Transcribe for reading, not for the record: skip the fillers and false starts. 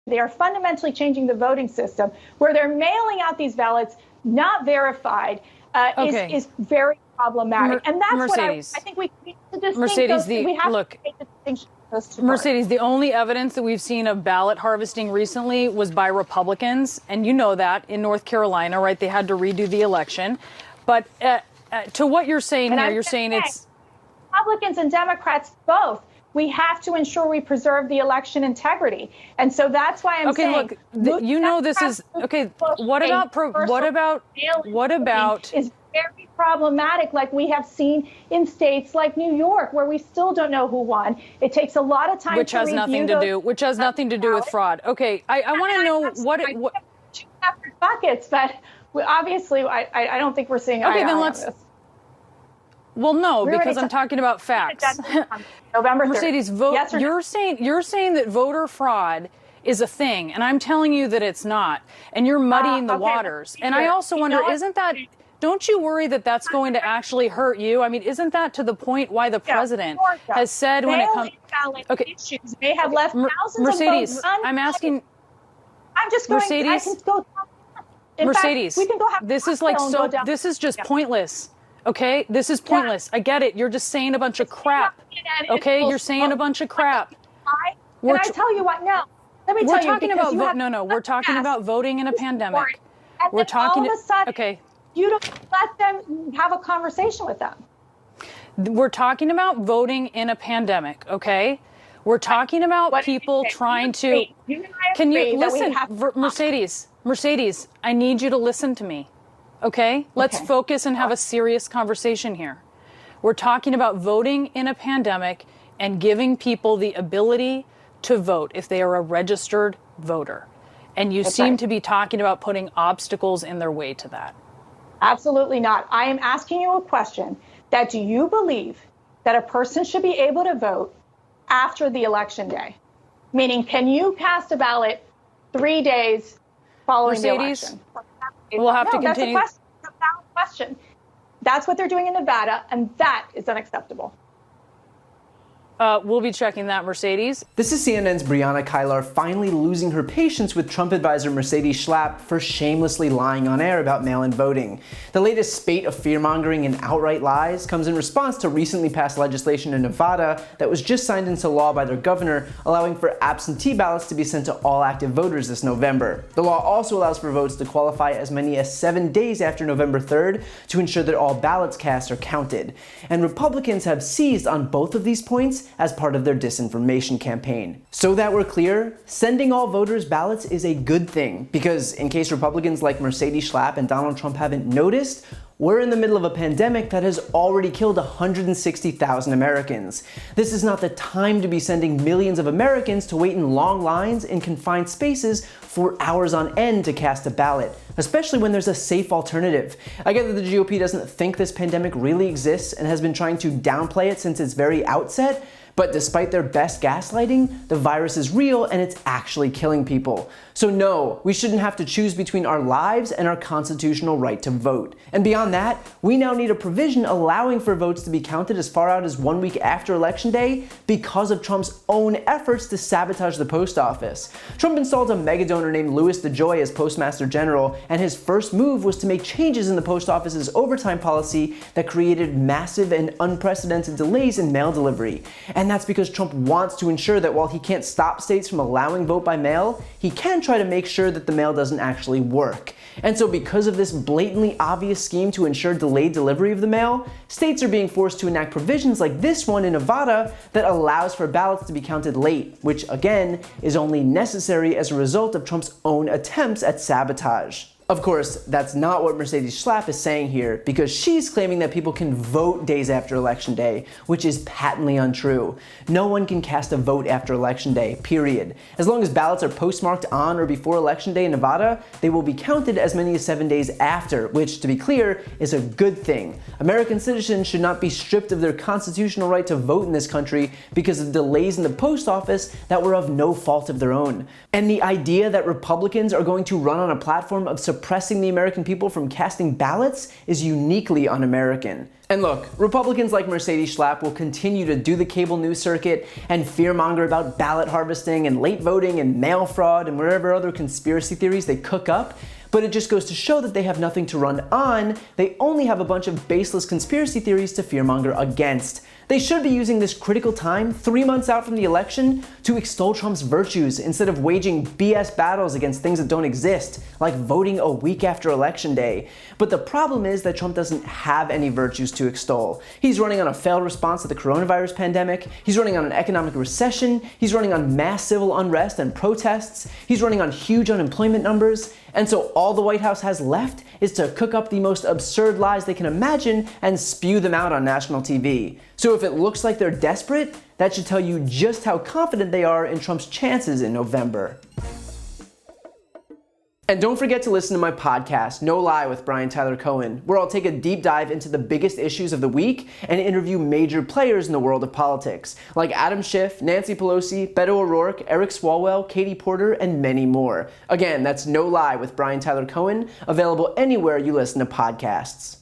They are fundamentally changing the voting system where they're mailing out these ballots not verified is very problematic. And that's Mercedes. what I think we need to distinguish. Mercedes, we have to make the distinction. Mercedes, the only evidence that we've seen of ballot harvesting recently was by Republicans. And you know that in North Carolina, right? They had to redo the election. But to what you're saying here, you're saying it's Republicans and Democrats both. We have to ensure we preserve the election integrity. And so that's why I'm saying. Okay, look, you know this is okay. What about is very problematic, like we have seen in states like New York, where we still don't know who won. It takes a lot of time which has nothing to do with fraud. Okay, I want to know what two separate buckets, but obviously I don't think we're seeing okay, then let's. Well, no, because I'm talking about facts. November 3rd. Mercedes, yes you're saying that voter fraud is a thing, and I'm telling you that it's not, and you're muddying the waters. And I also wonder, don't you worry that that's going to actually hurt you? I mean, isn't that to the point why the president has said when it comes issues may have left thousands Mercedes, of votes I'm asking. I'm just going. Mercedes, I can go. Mercedes, we can go have this is like so. This is just pointless. Okay, this is pointless. I get it. You're just saying a bunch of crap. Okay, you're saying a bunch of crap. Can I tell you what? No. Let me tell you. We're talking about We're talking about voting in a pandemic. We're talking. All of a sudden, okay. You don't let them have a conversation with them. We're talking about voting in a pandemic. Okay. We're talking about people trying to. Can you listen, Mercedes? Mercedes, I need you to listen to me. Okay? Let's focus and have a serious conversation here. We're talking about voting in a pandemic and giving people the ability to vote if they are a registered voter. And you seem to be talking about putting obstacles in their way to that. Absolutely not. I am asking you a question that do you believe that a person should be able to vote after the election day? Meaning, can you cast a ballot 3 days following the election? We'll have to continue. That's a valid question. That's what they're doing in Nevada, and that is unacceptable. We'll be checking that, Mercedes. This is CNN's Brianna Keilar finally losing her patience with Trump advisor Mercedes Schlapp for shamelessly lying on air about mail-in voting. The latest spate of fear-mongering and outright lies comes in response to recently passed legislation in Nevada that was just signed into law by their governor, allowing for absentee ballots to be sent to all active voters this November. The law also allows for votes to qualify as many as 7 days after November 3rd to ensure that all ballots cast are counted. And Republicans have seized on both of these points as part of their disinformation campaign. So that we're clear, sending all voters ballots is a good thing, because in case Republicans like Mercedes Schlapp and Donald Trump haven't noticed, we're in the middle of a pandemic that has already killed 160,000 Americans. This is not the time to be sending millions of Americans to wait in long lines in confined spaces for hours on end to cast a ballot, especially when there's a safe alternative. I get that the GOP doesn't think this pandemic really exists and has been trying to downplay it since its very outset, but despite their best gaslighting, the virus is real and it's actually killing people. So no, we shouldn't have to choose between our lives and our constitutional right to vote. And beyond that, we now need a provision allowing for votes to be counted as far out as 1 week after Election Day because of Trump's own efforts to sabotage the post office. Trump installed a mega donor named Louis DeJoy as Postmaster General, and his first move was to make changes in the post office's overtime policy that created massive and unprecedented delays in mail delivery. And that's because Trump wants to ensure that while he can't stop states from allowing vote by mail, he can try to make sure that the mail doesn't actually work. And so because of this blatantly obvious scheme to ensure delayed delivery of the mail, states are being forced to enact provisions like this one in Nevada that allows for ballots to be counted late, which again is only necessary as a result of Trump's own attempts at sabotage. Of course, that's not what Mercedes Schlapp is saying here, because she's claiming that people can vote days after Election Day, which is patently untrue. No one can cast a vote after Election Day, period. As long as ballots are postmarked on or before Election Day in Nevada, they will be counted as many as 7 days after, which, to be clear, is a good thing. American citizens should not be stripped of their constitutional right to vote in this country because of delays in the post office that were of no fault of their own. And the idea that Republicans are going to run on a platform of suppressing the American people from casting ballots is uniquely un-American. And look, Republicans like Mercedes Schlapp will continue to do the cable news circuit and fearmonger about ballot harvesting and late voting and mail fraud and whatever other conspiracy theories they cook up, but it just goes to show that they have nothing to run on. They only have a bunch of baseless conspiracy theories to fearmonger against. They should be using this critical time, 3 months out from the election, to extol Trump's virtues instead of waging BS battles against things that don't exist, like voting a week after Election Day. But the problem is that Trump doesn't have any virtues to extol. He's running on a failed response to the coronavirus pandemic, he's running on an economic recession, he's running on mass civil unrest and protests, he's running on huge unemployment numbers, and so all the White House has left is to cook up the most absurd lies they can imagine and spew them out on national TV. So if it looks like they're desperate, that should tell you just how confident they are in Trump's chances in November. And don't forget to listen to my podcast, No Lie with Brian Tyler Cohen, where I'll take a deep dive into the biggest issues of the week and interview major players in the world of politics, like Adam Schiff, Nancy Pelosi, Beto O'Rourke, Eric Swalwell, Katie Porter, and many more. Again, that's No Lie with Brian Tyler Cohen, available anywhere you listen to podcasts.